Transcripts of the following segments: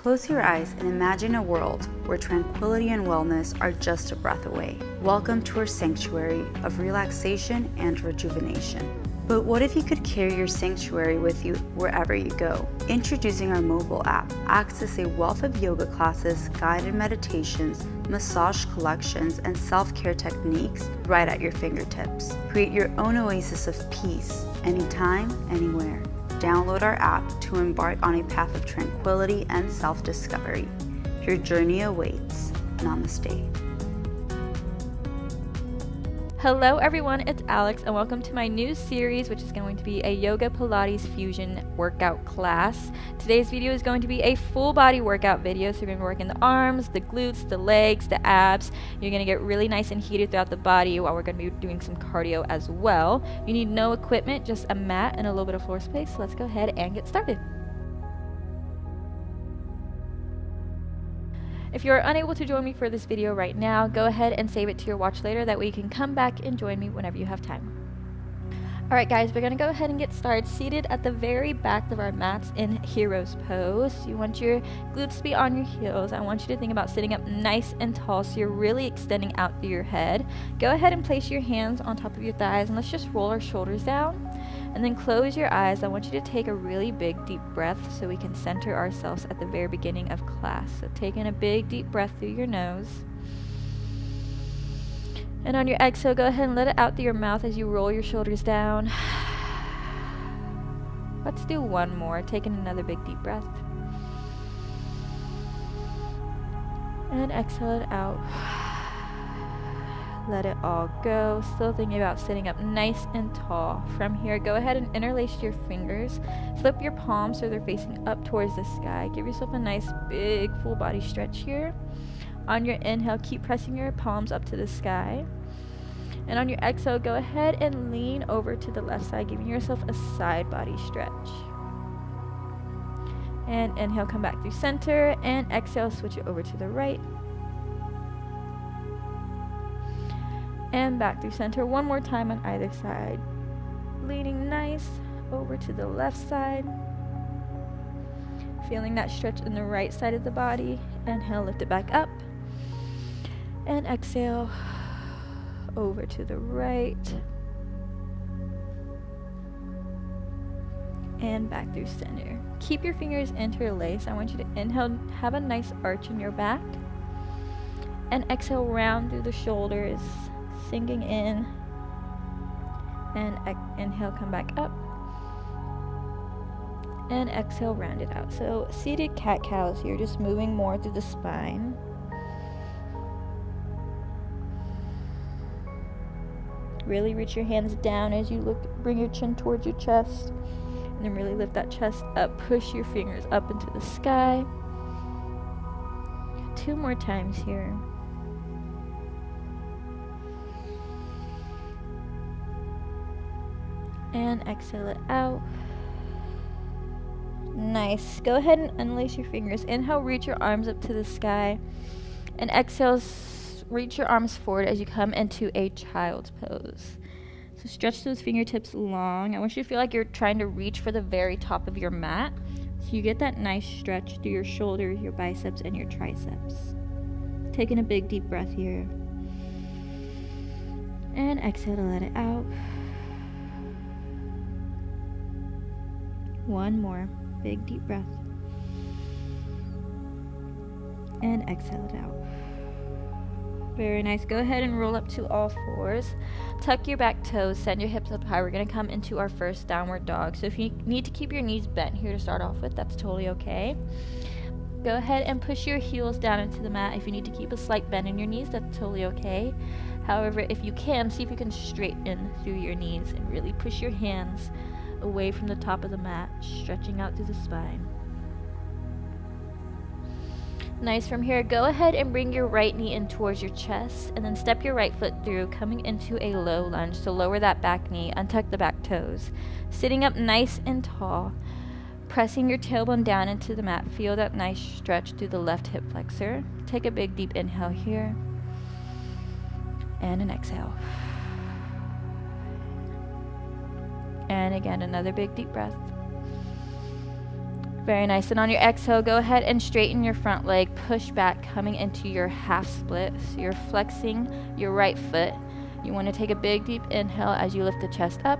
Close your eyes and imagine a world where tranquility and wellness are just a breath away. Welcome to our sanctuary of relaxation and rejuvenation. But what if you could carry your sanctuary with you wherever you go? Introducing our mobile app. Access a wealth of yoga classes, guided meditations, massage collections, and self-care techniques right at your fingertips. Create your own oasis of peace, anytime, anywhere. Download our app to embark on a path of tranquility and self-discovery. Your journey awaits. Namaste. Hello everyone, it's Alex and welcome to my new series, which is going to be a Yoga Pilates Fusion workout class. Today's video is going to be a full body workout video, so you're going to be working the arms, the glutes, the legs, the abs. You're going to get really nice and heated throughout the body while we're going to be doing some cardio as well. You need no equipment, just a mat and a little bit of floor space. So let's go ahead and get started. If you're unable to join me for this video right now, go ahead and save it to your watch later. That way you can come back and join me whenever you have time. Alright guys, we're going to go ahead and get started seated at the very back of our mats in Hero's Pose. You want your glutes to be on your heels. I want you to think about sitting up nice and tall so you're really extending out through your head. Go ahead and place your hands on top of your thighs and let's just roll our shoulders down. And then close your eyes. I want you to take a really big deep breath so we can center ourselves at the very beginning of class. So taking a big deep breath through your nose. And on your exhale, go ahead and let it out through your mouth as you roll your shoulders down. Let's do one more, taking another big deep breath. And exhale it out. Let it all go. Still thinking about sitting up nice and tall. From here, go ahead and interlace your fingers. Flip your palms so they're facing up towards the sky. Give yourself a nice big full body stretch here. On your inhale, keep pressing your palms up to the sky. And on your exhale, go ahead and lean over to the left side, giving yourself a side body stretch. And inhale, come back through center. And exhale, switch it over to the right. And back through center one more time on either side. Leaning nice over to the left side. Feeling that stretch in the right side of the body. Inhale, lift it back up. And exhale over to the right. And back through center. Keep your fingers interlaced. I want you to inhale, have a nice arch in your back. And exhale, round through the shoulders. Sinking in, and inhale, come back up, and exhale, round it out. So seated cat-cows here, just moving more through the spine. Really reach your hands down as you look, bring your chin towards your chest, and then really lift that chest up, push your fingers up into the sky. 2 more times here. And exhale it out. Nice. Go ahead and unlace your fingers. Inhale, reach your arms up to the sky. And exhale, reach your arms forward as you come into a child's pose. So stretch those fingertips long. I want you to feel like you're trying to reach for the very top of your mat. So you get that nice stretch through your shoulders, your biceps, and your triceps. Taking a big deep breath here. And exhale to let it out. One more big deep breath. And exhale it out. Very nice. Go ahead and roll up to all fours. Tuck your back toes, send your hips up high. We're going to come into our first downward dog. So if you need to keep your knees bent here to start off with, that's totally okay. Go ahead and push your heels down into the mat. If you need to keep a slight bend in your knees, that's totally okay. However, if you can, see if you can straighten through your knees and really push your hands away from the top of the mat, stretching out through the spine. Nice. From here, go ahead and bring your right knee in towards your chest and then step your right foot through, coming into a low lunge. So lower that back knee, untuck the back toes. Sitting up nice and tall, pressing your tailbone down into the mat. Feel that nice stretch through the left hip flexor. Take a big deep inhale here and an exhale. And again, another big deep breath. Very nice. And on your exhale, go ahead and straighten your front leg, push back, coming into your half split. So you're flexing your right foot. You want to take a big deep inhale as you lift the chest up.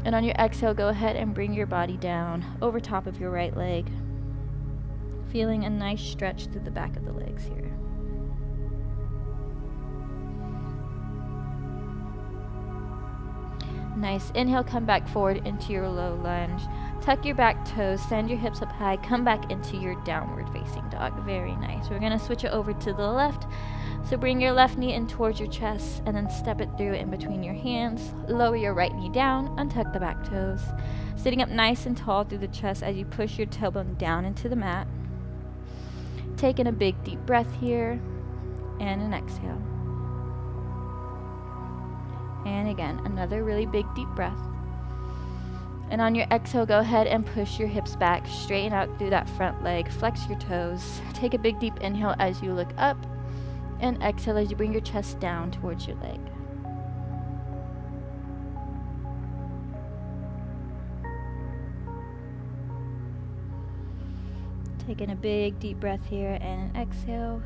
And on your exhale, go ahead and bring your body down over top of your right leg. Feeling a nice stretch through the back of the legs here. Nice. Inhale, come back forward into your low lunge. Tuck your back toes, send your hips up high, come back into your downward facing dog. Very nice. We're going to switch it over to the left. So bring your left knee in towards your chest and then step it through in between your hands. Lower your right knee down, untuck the back toes. Sitting up nice and tall through the chest as you push your tailbone down into the mat. Taking a big deep breath here and an exhale. And again, another really big deep breath. And on your exhale, go ahead and push your hips back, straighten out through that front leg, flex your toes. Take a big deep inhale as you look up, and exhale as you bring your chest down towards your leg. Taking a big deep breath here and an exhale.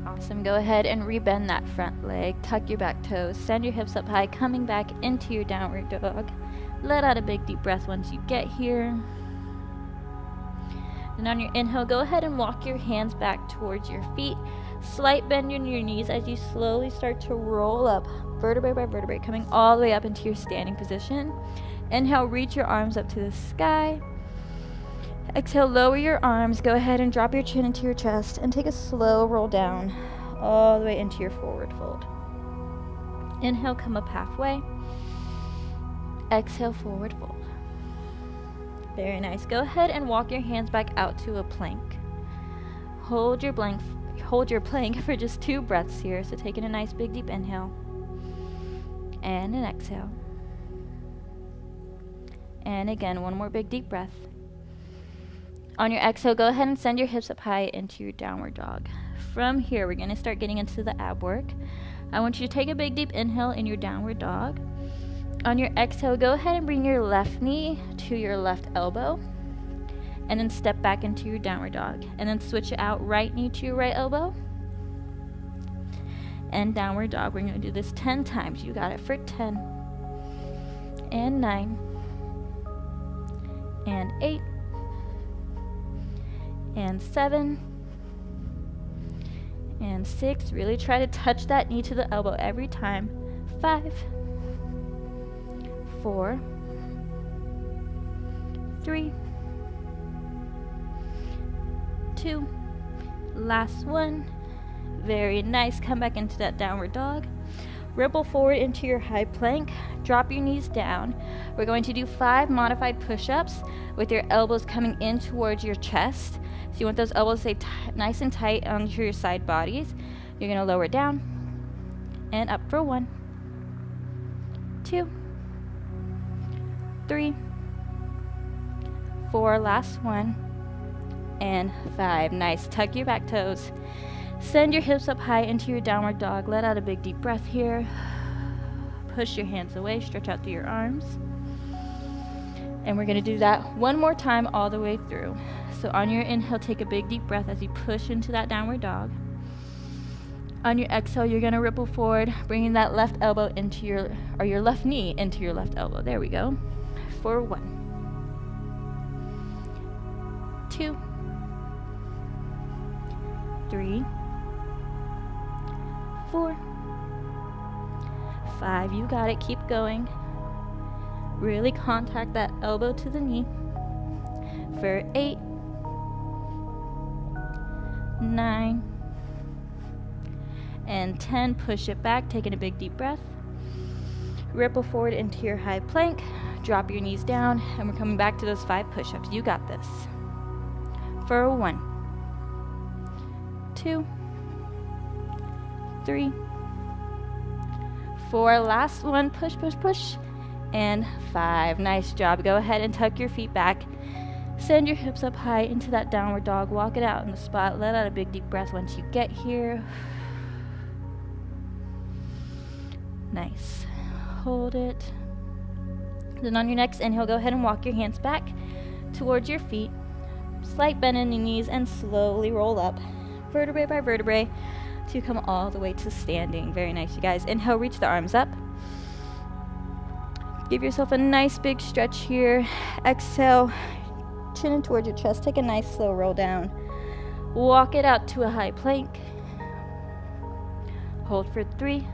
Awesome. Go ahead and rebend that front leg. Tuck your back toes. Send your hips up high, coming back into your downward dog. Let out a big deep breath once you get here. And on your inhale, go ahead and walk your hands back towards your feet. Slight bend in your knees as you slowly start to roll up, vertebrae by vertebrae, coming all the way up into your standing position. Inhale, reach your arms up to the sky. Exhale, lower your arms. Go ahead and drop your chin into your chest and take a slow roll down all the way into your forward fold. Inhale, come up halfway. Exhale, forward fold. Very nice. Go ahead and walk your hands back out to a plank. Hold your plank for just 2 breaths here. So taking a nice big deep inhale and an exhale. And again, one more big deep breath. On your exhale, go ahead and send your hips up high into your downward dog. From here, we're going to start getting into the ab work. I want you to take a big deep inhale in your downward dog. On your exhale, go ahead and bring your left knee to your left elbow. And then step back into your downward dog. And then switch it out, right knee to your right elbow. And downward dog. We're going to do this 10 times. You got it for 10. And 9. And 8. And 7, and 6. Really try to touch that knee to the elbow every time. 5, 4, 3, 2. Last one. Very nice. Come back into that downward dog. Ripple forward into your high plank. Drop your knees down. We're going to do 5 modified push-ups with your elbows coming in towards your chest. So you want those elbows to stay nice and tight onto your side bodies. You're going to lower down and up for 1, 2, 3, 4. Last one. And 5. Nice. Tuck your back toes. Send your hips up high into your downward dog. Let out a big deep breath here. Push your hands away. Stretch out through your arms. And we're going to do that one more time all the way through. So on your inhale, take a big deep breath as you push into that downward dog. On your exhale, you're going to ripple forward, bringing that left elbow into your left knee into your left elbow. There we go. For 1, 2, 3, 4, 5. You got it. Keep going. Really contact that elbow to the knee. For 8, 9, and 10. Push it back, taking a big deep breath. Ripple forward into your high plank. Drop your knees down, and we're coming back to those 5 push-ups. You got this. For 1, 2, 3, 4. Last one. Push, push, push. And 5. Nice job. Go ahead and tuck your feet back. Send your hips up high into that downward dog. Walk it out in the spot. Let out a big deep breath once you get here. Nice. Hold it. Then on your next inhale, go ahead and walk your hands back towards your feet. Slight bend in the knees and slowly roll up, vertebrae by vertebrae, to come all the way to standing. Very nice, you guys. Inhale, reach the arms up. Give yourself a nice big stretch here. Exhale, chin in towards your chest. Take a nice slow roll down. Walk it out to a high plank. Hold for 3,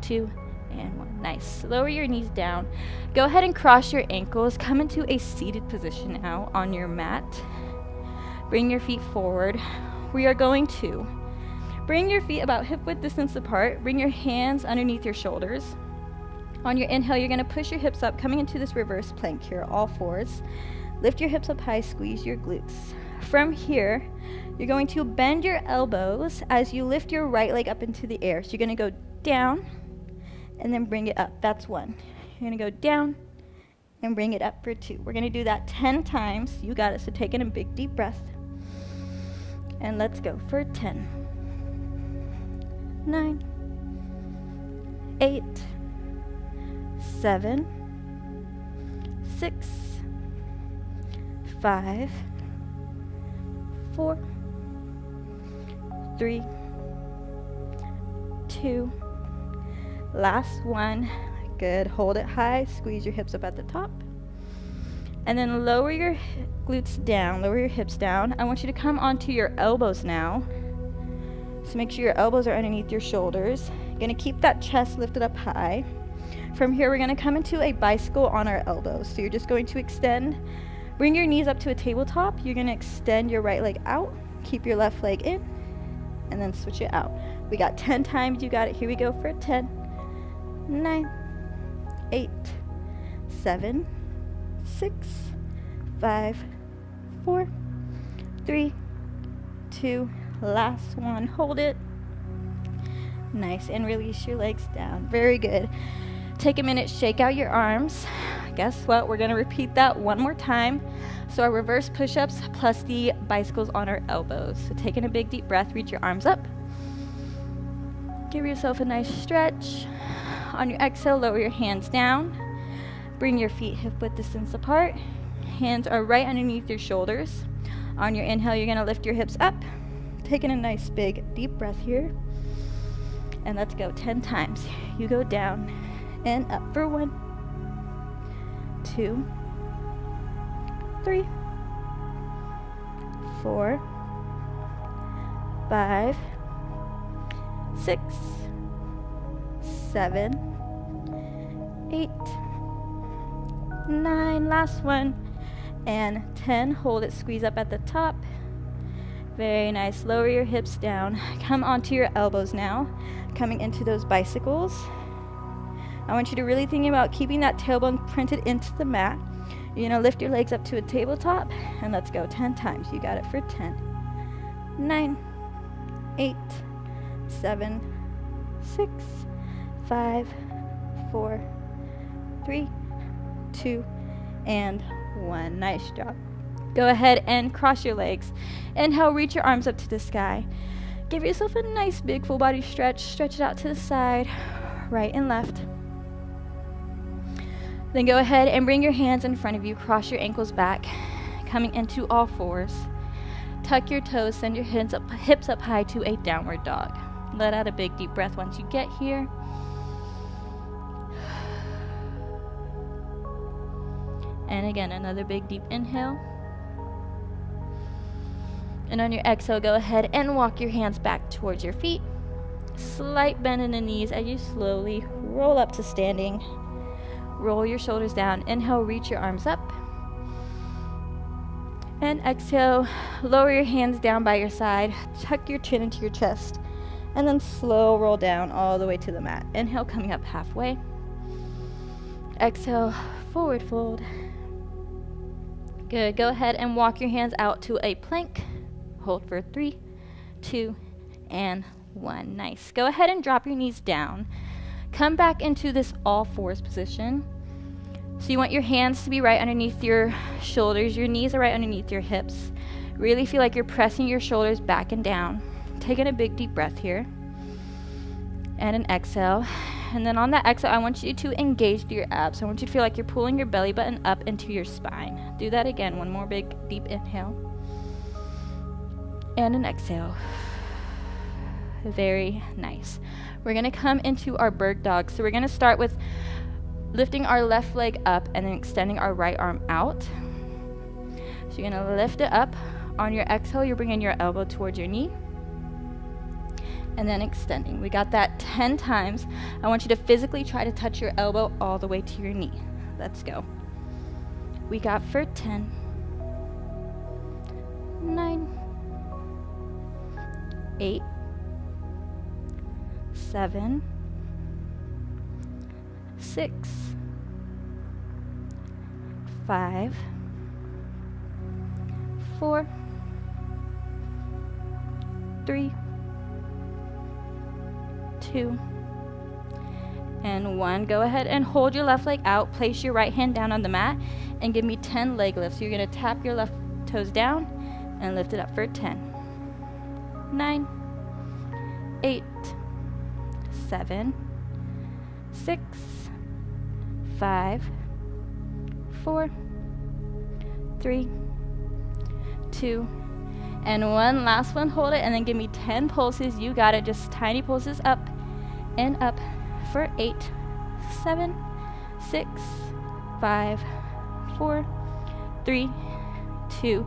2, and 1. Nice. Lower your knees down. Go ahead and cross your ankles. Come into a seated position now on your mat. Bring your feet forward. We are going to bring your feet about hip width distance apart. Bring your hands underneath your shoulders. On your inhale, you're going to push your hips up, coming into this reverse plank here, all fours. Lift your hips up high, squeeze your glutes. From here, you're going to bend your elbows as you lift your right leg up into the air. So you're going to go down and then bring it up. That's 1. You're going to go down and bring it up for 2. We're going to do that 10 times. You got it. So take in a big deep breath. And let's go for 10, 9, 8, 7, 6, 5, 4, 3, 2, last one. Good. Hold it high, squeeze your hips up at the top, and then lower your glutes down, lower your hips down. I want you to come onto your elbows now. So make sure your elbows are underneath your shoulders. You're going to keep that chest lifted up high. From here, we're going to come into a bicycle on our elbows. So you're just going to extend, bring your knees up to a tabletop. You're going to extend your right leg out, keep your left leg in, and then switch it out. We got 10 times. You got it. Here we go for 10, 9, 8, 7, 6, 5, 4, 3, 2, last one. Hold it. Nice. And release your legs down. Very good. Take a minute, shake out your arms. Guess what? We're going to repeat that one more time. So our reverse push-ups plus the bicycles on our elbows. So taking a big deep breath, reach your arms up. Give yourself a nice stretch. On your exhale, lower your hands down. Bring your feet hip width distance apart. Hands are right underneath your shoulders. On your inhale, you're going to lift your hips up. Taking a nice big deep breath here. And let's go 10 times. You go down and up for 1, 2, 3, 4, 5, 6, 7, 8, 9, last one, and 10. Hold it, squeeze up at the top. Very nice. Lower your hips down. Come onto your elbows now, coming into those bicycles. I want you to really think about keeping that tailbone printed into the mat. You're going to lift your legs up to a tabletop, and let's go 10 times. You got it for 10, 9, 8, 7, 6, 5, 4, 3, 2, and 1. Nice job. Go ahead and cross your legs. Inhale, reach your arms up to the sky. Give yourself a nice big full body stretch. Stretch it out to the side, right and left. Then go ahead and bring your hands in front of you. Cross your ankles back, coming into all fours. Tuck your toes, send your hips up high to a downward dog. Let out a big deep breath once you get here. And again, another big deep inhale. And on your exhale, go ahead and walk your hands back towards your feet. Slight bend in the knees as you slowly roll up to standing. Roll your shoulders down. Inhale, reach your arms up. And exhale, lower your hands down by your side. Tuck your chin into your chest. And then slow roll down all the way to the mat. Inhale, coming up halfway. Exhale, forward fold. Good. Go ahead and walk your hands out to a plank. Hold for 3, 2, and 1. Nice. Go ahead and drop your knees down. Come back into this all fours position. So you want your hands to be right underneath your shoulders. Your knees are right underneath your hips. Really feel like you're pressing your shoulders back and down. Taking a big deep breath here. and an exhale. And then on that exhale, I want you to engage your abs. I want you to feel like you're pulling your belly button up into your spine. Do that again. One more big deep inhale and an exhale. Very nice. We're going to come into our bird dog. So we're going to start with lifting our left leg up and then extending our right arm out. So you're going to lift it up. On your exhale, you're bringing your elbow towards your knee and then extending. We got that 10 times. I want you to physically try to touch your elbow all the way to your knee. Let's go. We got for 10, 9, 8, 7, 6, 5, 4, 3, 2, and 1. Go ahead and hold your left leg out. Place your right hand down on the mat and give me 10 leg lifts. So you're going to tap your left toes down and lift it up for 10, 9, 8, 7, 6, 5, 4, 3, 2, and 1. Last one. Hold it and then give me 10 pulses. You got it. Just tiny pulses up and up for 8, 7, 6, 5, 4, 3, 2,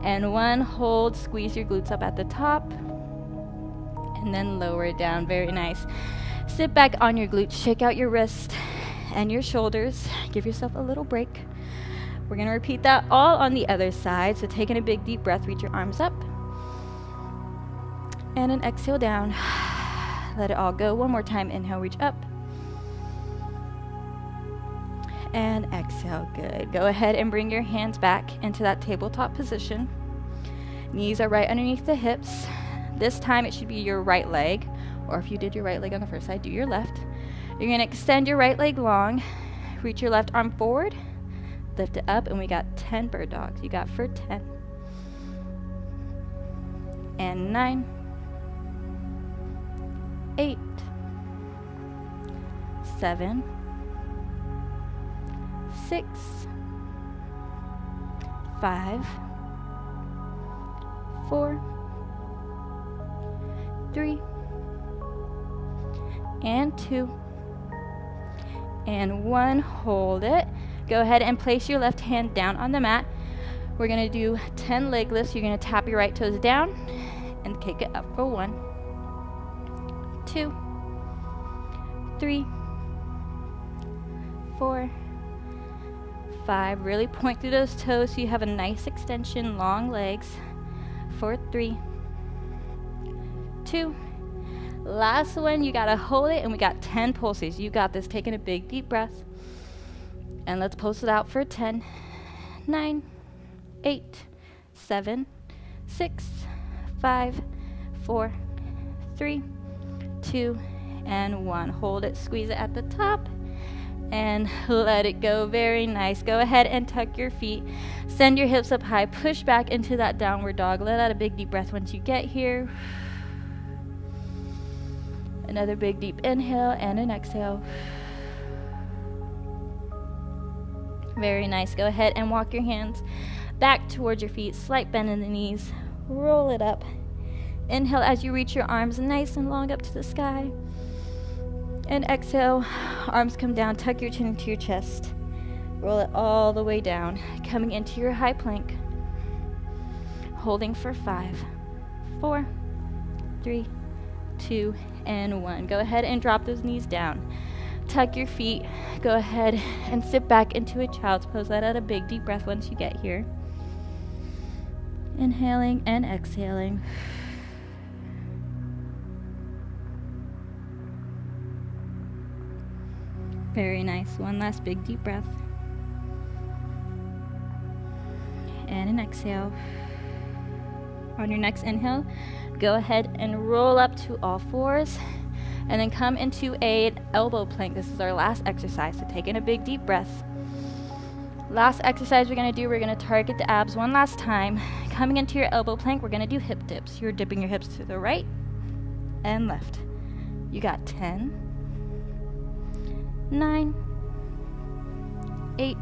and 1. Hold. Squeeze your glutes up at the top and then lower it down. Very nice. Sit back on your glutes. Shake out your wrists and your shoulders. Give yourself a little break. We're going to repeat that all on the other side. So taking a big deep breath, reach your arms up and an exhale down. Let it all go. One more time. Inhale, reach up and exhale. Good. Go ahead and bring your hands back into that tabletop position. Knees are right underneath the hips. This time it should be your right leg, or if you did your right leg on the first side, do your left. You're going to extend your right leg long, reach your left arm forward, lift it up, and we got 10 bird dogs. You got for 10 and 9, 8, 7, 6, 5, 4, 3, and 2, and 1. Hold it. Go ahead and place your left hand down on the mat. We're going to do 10 leg lifts. You're going to tap your right toes down and kick it up for 1, 2, 3, 4, 5. Really point through those toes so you have a nice extension, long legs. For 3, 2. Last one. You got to hold it, and we got 10 pulses. You got this. Taking a big deep breath. And let's pulse it out for 10, 9, 8, 7, 6, 5, 4, 3, 2, and 1. Hold it. Squeeze it at the top and let it go. Very nice. Go ahead and tuck your feet. Send your hips up high. Push back into that downward dog. Let out a big deep breath once you get here. Another big deep inhale and an exhale. Very nice. Go ahead and walk your hands back towards your feet. Slight bend in the knees. Roll it up. Inhale as you reach your arms nice and long up to the sky. And exhale, arms come down. Tuck your chin into your chest. Roll it all the way down. Coming into your high plank. Holding for 5, 4, 3, 2, and 1. Go ahead and drop those knees down. Tuck your feet. Go ahead and sit back into a child's pose. Let out a big deep breath once you get here. Inhaling and exhaling. Very nice. One last big deep breath. And an exhale. On your next inhale, go ahead and roll up to all fours. And then come into an elbow plank. This is our last exercise, so taking a big deep breath. Last exercise we're going to do, we're going to target the abs one last time. Coming into your elbow plank, we're going to do hip dips. You're dipping your hips to the right and left. You got 10, 9, 8,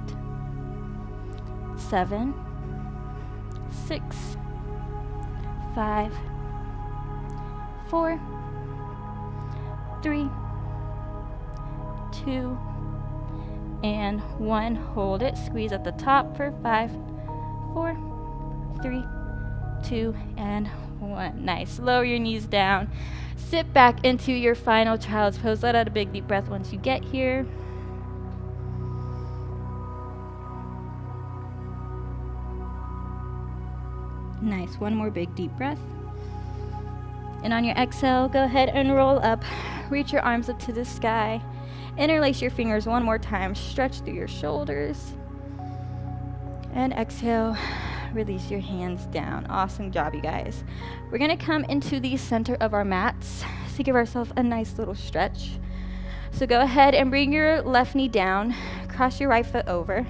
7, 6, 5, 4, 3, 2, and 1. Hold it. Squeeze at the top for 5, 4, 3, 2, and 1. Nice. Lower your knees down. Sit back into your final child's pose. Let out a big deep breath once you get here. Nice. One more big deep breath. And on your exhale, go ahead and roll up. Reach your arms up to the sky. Interlace your fingers one more time. Stretch through your shoulders. And exhale. Release your hands down. Awesome job, you guys. We're going to come into the center of our mats to give ourselves a nice little stretch. So go ahead and bring your left knee down. Cross your right foot over.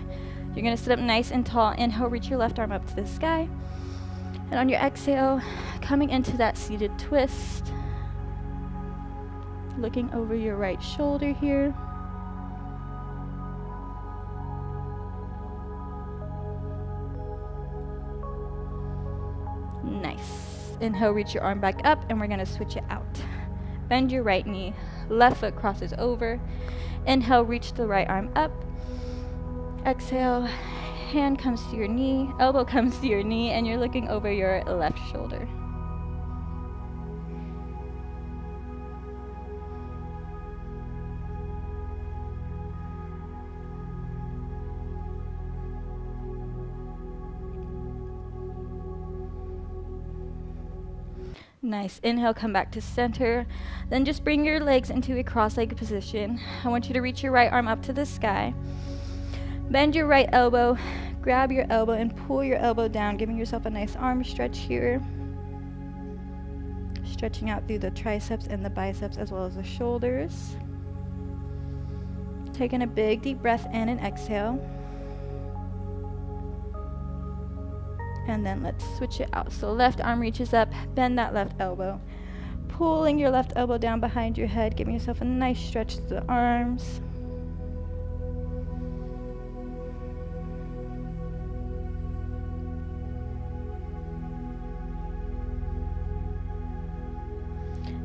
You're going to sit up nice and tall. Inhale, reach your left arm up to the sky. And on your exhale, coming into that seated twist. Looking over your right shoulder here. Nice. Inhale, reach your arm back up, and we're going to switch it out. Bend your right knee. Left foot crosses over. Inhale, reach the right arm up. Exhale, hand comes to your knee, elbow comes to your knee, and you're looking over your left shoulder. Nice. Inhale, come back to center. Then just bring your legs into a cross-legged position. I want you to reach your right arm up to the sky. Bend your right elbow, grab your elbow, and pull your elbow down, giving yourself a nice arm stretch here. Stretching out through the triceps and the biceps as well as the shoulders. Taking a big deep breath in and exhale. And then let's switch it out. So left arm reaches up, bend that left elbow. Pulling your left elbow down behind your head, giving yourself a nice stretch to the arms.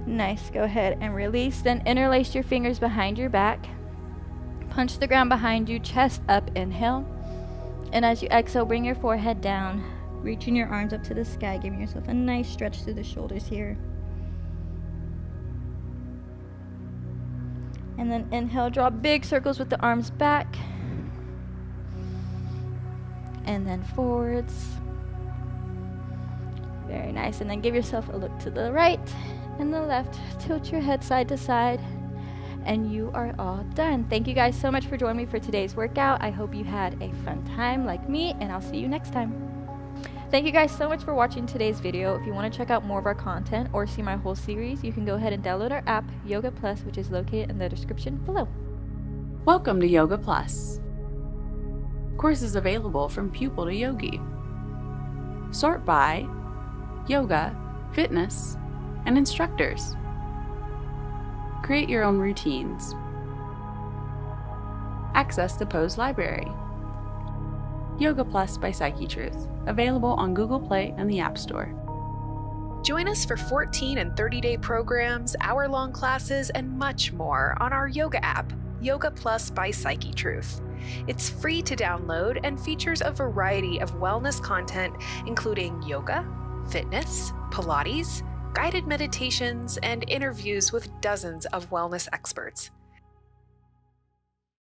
Nice. Go ahead and release. Then interlace your fingers behind your back. Punch the ground behind you, chest up, inhale. And as you exhale, bring your forehead down. Reaching your arms up to the sky, giving yourself a nice stretch through the shoulders here. And then inhale, draw big circles with the arms back. And then forwards. Very nice. And then give yourself a look to the right and the left. Tilt your head side to side. And you are all done. Thank you guys so much for joining me for today's workout. I hope you had a fun time like me, and I'll see you next time. Thank you guys so much for watching today's video. If you want to check out more of our content or see my whole series, you can go ahead and download our app, Yoga Plus, which is located in the description below. Welcome to Yoga Plus. Courses available from pupil to yogi. Sort by yoga, fitness, and instructors. Create your own routines. Access the pose library. Yoga Plus by Psyche Truth, available on Google Play and the App Store. Join us for 14 and 30-day programs, hour-long classes, and much more on our yoga app, Yoga Plus by Psyche Truth. It's free to download and features a variety of wellness content, including yoga, fitness, Pilates, guided meditations, and interviews with dozens of wellness experts.